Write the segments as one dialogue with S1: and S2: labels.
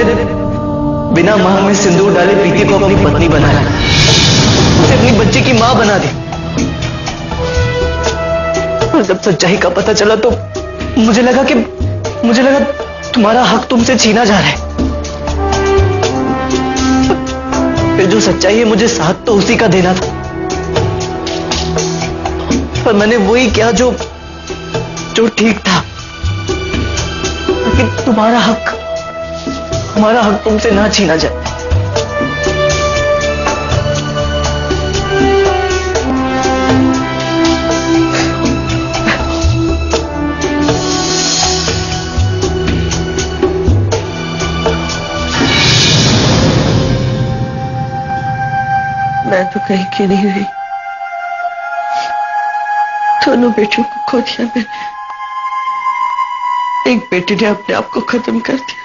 S1: मैंने बिना मांग में सिंदूर डाले प्रीति को अपनी पत्नी बनाया, उसे अपनी बच्ची की मां बना दी। और जब सच्चाई का पता चला तो मुझे लगा तुम्हारा हक तुमसे छीना जा रहा है। फिर जो सच्चाई है, मुझे साथ तो उसी का देना था, पर मैंने वही किया जो ठीक था, ताकि तुम्हारा हक तुमसे ना छीना जाए।
S2: मैं तो कहीं की नहीं हुई, दोनों बेटियों को खो दिया मैंने। एक बेटी ने अपने आप को खत्म कर दिया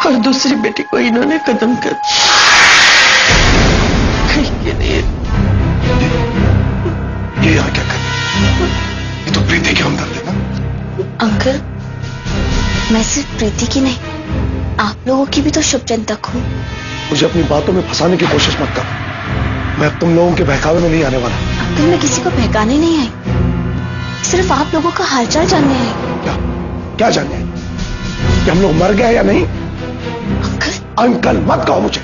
S2: और दूसरी बेटी को इन्होंने खत्म कर दिया। कहीं के नहीं।
S3: ये यहाँ क्या कर रही है? ये तो प्रीति की हमदर्द है ना?
S4: अंकल, मैं सिर्फ प्रीति की नहीं, आप लोगों की भी तो शुभचिंतक हूँ।
S3: मुझे अपनी बातों में फंसाने की कोशिश मत कर। मैं अब तुम लोगों के बहकावे में नहीं आने वाला।
S4: अंकल, मैं किसी को बहकाने नहीं आई, सिर्फ आप लोगों का हालचाल जानने आई।
S3: क्या जानने? कि हम लोग मर गए या नहीं?
S4: अंकल,
S3: अंकल मत कहो मुझे।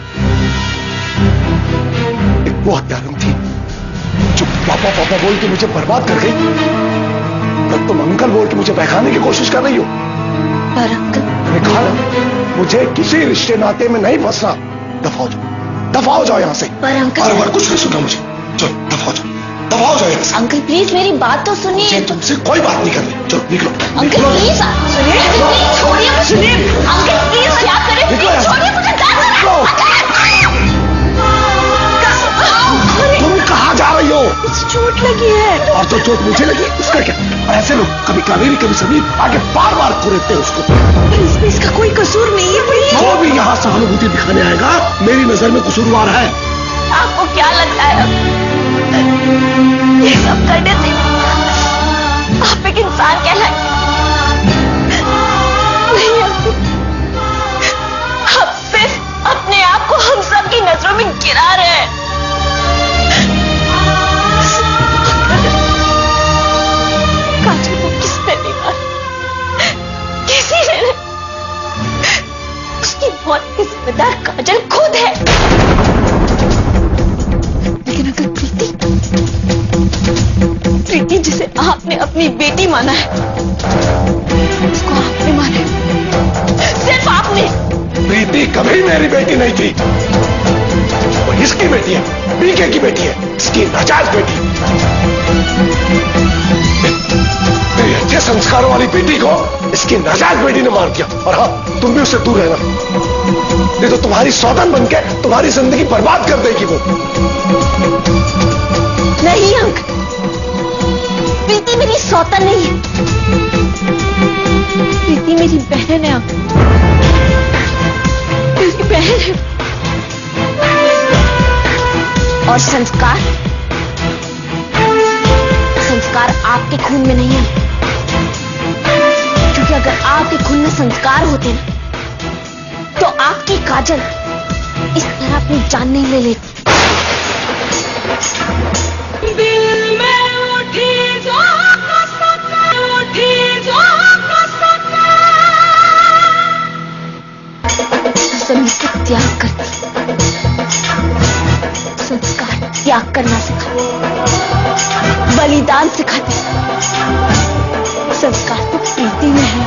S3: एक वो हत्यारन थी जो पापा पापा बोल के मुझे बर्बाद कर गई, और तुम अंकल बोल के मुझे बहकाने की कोशिश कर रही हो।
S4: पर अंकल,
S3: मैंने कहा ना, मुझे किसी रिश्ते नाते में नहीं फंसना। दफा हो जाओ यहाँ से।
S4: पर अंकल,
S3: और कुछ नहीं सुना मुझे। चलो दफा हो जाओ यहाँ से।
S4: अंकल प्लीज मेरी बात तो सुनिए।
S3: तुमसे कोई बात नहीं करनी। चलो निकलो।
S4: अंकल प्लीज सुनिए, छोड़िए मुझे। सुनिए अंकल प्लीज, क्या करें, प्लीज छोड़िए मुझे।
S3: तुम कहाँ जा रही हो?
S4: मुझे चोट लगी है।
S3: और जो चोट मुझे लगी उसका क्या? और ऐसे लोग कभी कावेरी कभी समीर आगे बार बार खुरेदते हैं उसको।
S4: इसमें इसका कोई कसूर नहीं है।
S3: जो भी यहाँ सहानुभूति दिखाने आएगा, मेरी नजर में कसूरवार है।
S4: आपको क्या लगता है ये सब करने से आप एक इंसान कहलाए? नहीं, आप सिर्फ अपने आप को हम सब की नजरों में गिरा रहे हैं। काजल को किसने दिया? किसी ने नहीं। उसकी मौत की जिम्मेदार काजल खुद है। लेकिन अगर प्रीति जिसे आपने अपनी बेटी माना है, उसको आपने माना है, सिर्फ आपने।
S3: प्रीति कभी मेरी बेटी नहीं थी। वो इसकी बेटी है, बीके की बेटी है, इसकी नाजायज बेटी। मेरी अच्छे संस्कारों वाली बेटी को इसकी नाजायज बेटी ने मार दिया। और हाँ, तुम भी उससे दूर रहना, नहीं तो तुम्हारी सौतन बनके तुम्हारी जिंदगी बर्बाद कर देगी वो।
S4: नहीं अंकल, प्रीति मेरी सौतन नहीं है, प्रीति मेरी बहन है अंकल, मेरी बहन है। और संस्कार आपके खून में नहीं है, क्योंकि अगर आपके खून में संस्कार होते ना, तो आपकी काजल इस तरह अपनी जान नहीं ले लेती। से त्याग करती, संस्कार त्याग करना सिखाते, बलिदान सिखाते। संस्कार तो प्रीति में है,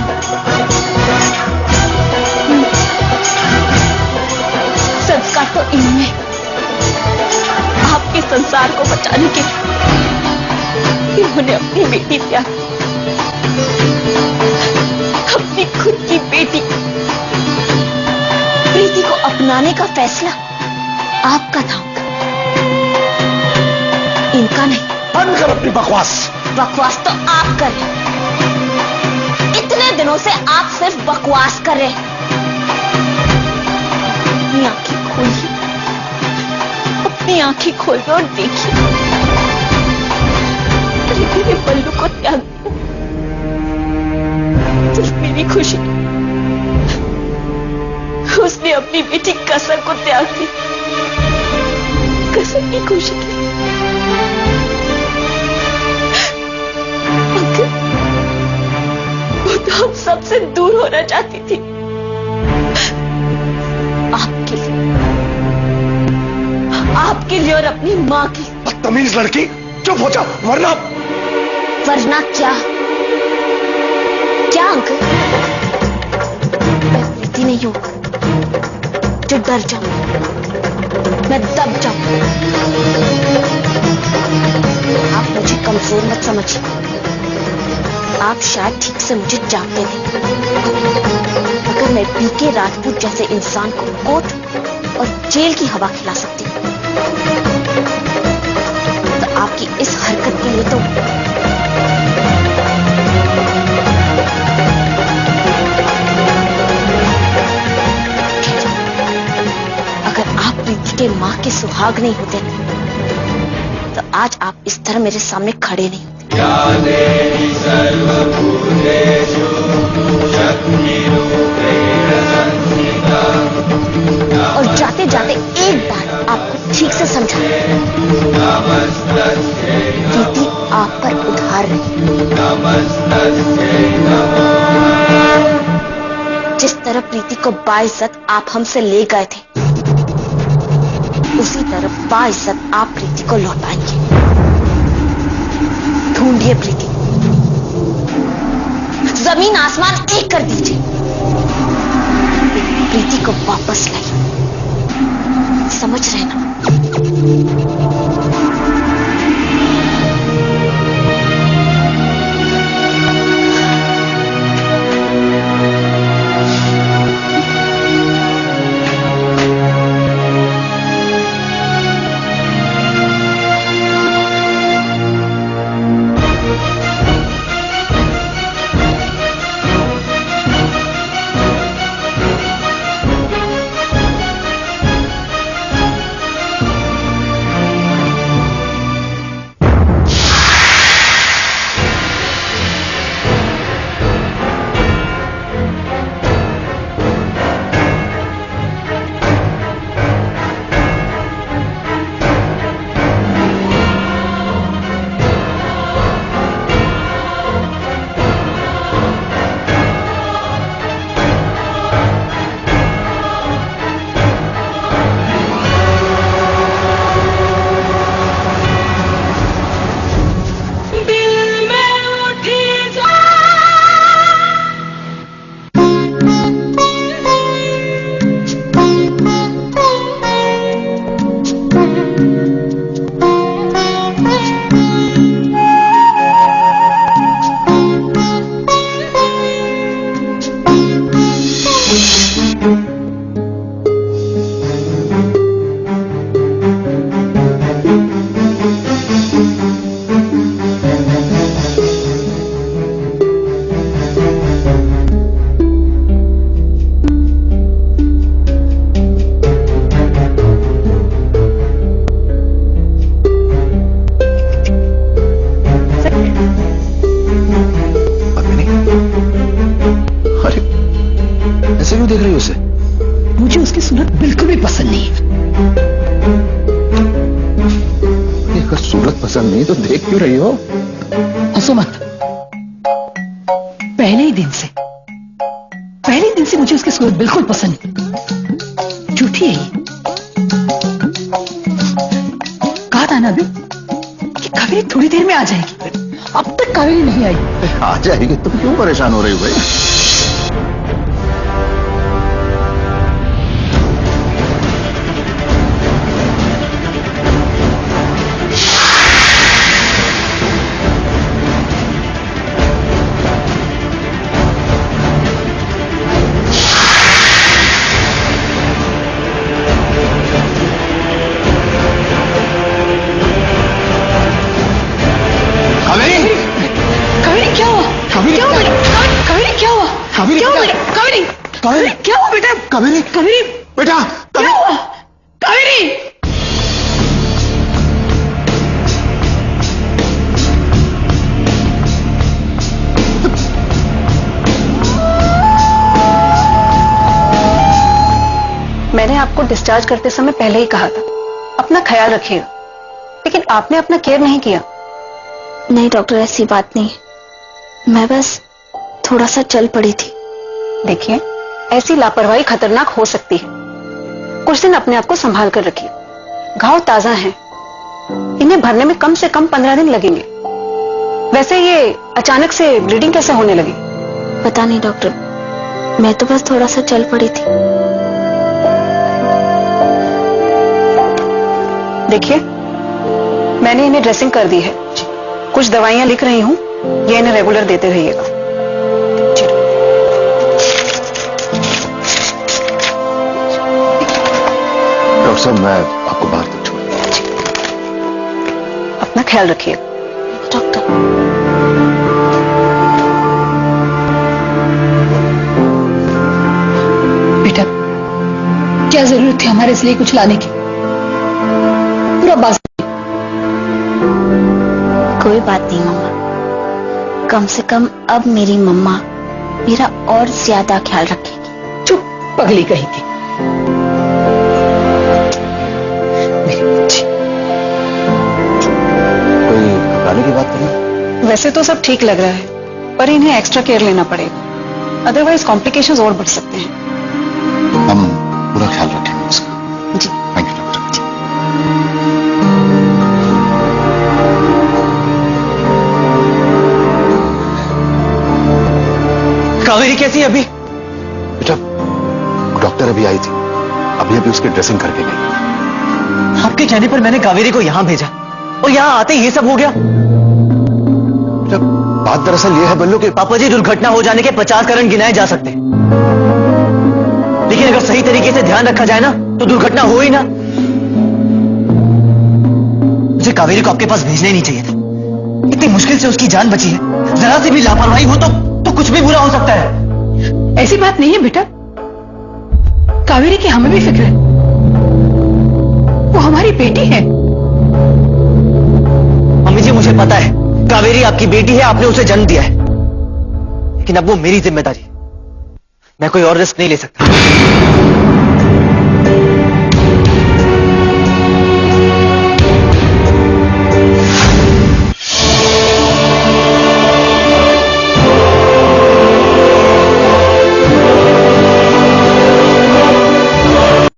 S4: संस्कार तो इनमें। आपके संसार को बचाने के लिए इन्होंने अपनी बेटी त्याग, अपनी खुद की बेटी प्रीति को अपनाने का फैसला आपका था, इनका नहीं।
S3: बंद कर अपनी बकवास।
S4: बकवास तो आप कर रहे, इतने दिनों से आप सिर्फ बकवास कर रहे। अपनी आंखें खोलिए, अपनी आंखें खोलिए और देखिए, प्रीति ने बल्लू को त्याग दिया सिर्फ मेरी खुशी, अपनी बेटी कसर को त्याग दी, कसर की खुशी की। अंकल, वो तो हम सबसे दूर होना चाहती थी, आपके लिए और अपनी माँ की।
S3: बदतमीज लड़की, चुप हो जा वरना।
S4: वरना क्या? क्या अंकल? मैं प्रीति नहीं हूं जो डर जाऊं, मैं दब जाऊं। आप मुझे कमजोर मत समझिए, आप शायद ठीक से मुझे जानते थे। अगर मैं बीके राजपूत जैसे इंसान को कोर्ट और जेल की हवा खिला सकती हूँ, तो आपकी इस हरकत के लिए तो अगर आप प्रीति के मां के सुहाग नहीं होते तो आज आप इस तरह मेरे सामने खड़े नहीं होते। और जाते जाते एक बार आपको ठीक से समझा, प्रीति आप पर उधार रही। जिस तरह प्रीति को बाइज्जत आप हमसे ले गए थे, उसी तरह बाइज्जत आप प्रीति को लौटाएंगे। ढूंढिए प्रीति, जमीन आसमान एक कर दीजिए, प्रीति को वापस लाइए। समझ रहे ना?
S1: देख रही हो उसे?
S2: मुझे उसकी सूरत बिल्कुल भी पसंद नहीं है।
S1: अगर सूरत पसंद नहीं तो देख क्यों रही हो?
S2: हंसो मत। पहले ही दिन से मुझे उसकी सूरत बिल्कुल पसंद नहीं। झूठी है ये। कहा था ना अभी कि कावेरी थोड़ी देर में आ जाएगी। अब तक कावेरी नहीं आई।
S1: आ जाएगी, तुम क्यों परेशान हो रही हो भाई?
S2: क्या हुआ बेटा?
S3: कावेरी बेटा,
S2: क्या हुआ? कावेरी डिस्चार्ज करते समय पहले ही कहा था, अपना ख्याल रखिएगा, लेकिन आपने अपना केयर नहीं किया।
S4: नहीं डॉक्टर, ऐसी बात नहीं, मैं बस थोड़ा सा चल पड़ी थी।
S2: देखिए, ऐसी लापरवाही खतरनाक हो सकती है। कुछ दिन अपने आप को संभाल कर रखिए। घाव ताजा हैं, इन्हें भरने में कम से कम 15 दिन लगेंगे। वैसे ये अचानक से ब्लीडिंग कैसे होने लगी?
S4: पता नहीं डॉक्टर, मैं तो बस थोड़ा सा चल पड़ी थी।
S2: देखिए, मैंने इन्हें ड्रेसिंग कर दी है, कुछ दवाइयां लिख रही हूं, ये इन्हें रेगुलर देते रहिएगा।
S3: डॉक्टर साहब, मैं आपको बाहर तक छोड़
S2: अपना ख्याल रखिएगा।
S4: डॉक्टर,
S2: बेटा, क्या जरूरत थी हमारे इसलिए कुछ लाने की? पूरा बाजार।
S4: कोई बात नहीं मम्मा, कम से कम अब मेरी मम्मा मेरा और ज्यादा ख्याल रखेगी।
S2: चुप, पगली कही थी मेरी बच्ची।
S3: कोई घबराने की बात तो नहीं?
S2: वैसे तो सब ठीक लग रहा है, पर इन्हें एक्स्ट्रा केयर लेना पड़ेगा, अदरवाइज कॉम्प्लिकेशंस और बढ़ सकते हैं।
S3: हम पूरा ख्याल रखेंगे इसका।
S2: जी।
S3: Thank you doctor.
S1: कावेरी कैसी है अभी?
S3: बेटा, डॉक्टर अभी आई थी, अभी अभी उसकी ड्रेसिंग करके गई।
S1: आपके कहने पर मैंने कावेरी को यहां भेजा और यहां आते ही ये सब हो गया।
S3: बेटा, बात दरअसल ये है बल्लू कि
S1: पापा जी, दुर्घटना हो जाने के 50 कारण गिनाए जा सकते हैं, लेकिन अगर सही तरीके से ध्यान रखा जाए ना तो दुर्घटना हो ही ना। मुझे कावेरी को आपके पास भेजना ही नहीं चाहिए था। इतनी मुश्किल से उसकी जान बची है, जरा सी भी लापरवाही हो तो कुछ भी बुरा हो सकता है।
S2: ऐसी बात नहीं है बेटा, कावेरी की हमें भी फिक्र है, वो हमारी बेटी है।
S1: मम्मी जी, मुझे पता है कावेरी आपकी बेटी है, आपने उसे जन्म दिया है, लेकिन अब वो मेरी जिम्मेदारी है, मैं कोई और रिस्क नहीं ले सकता।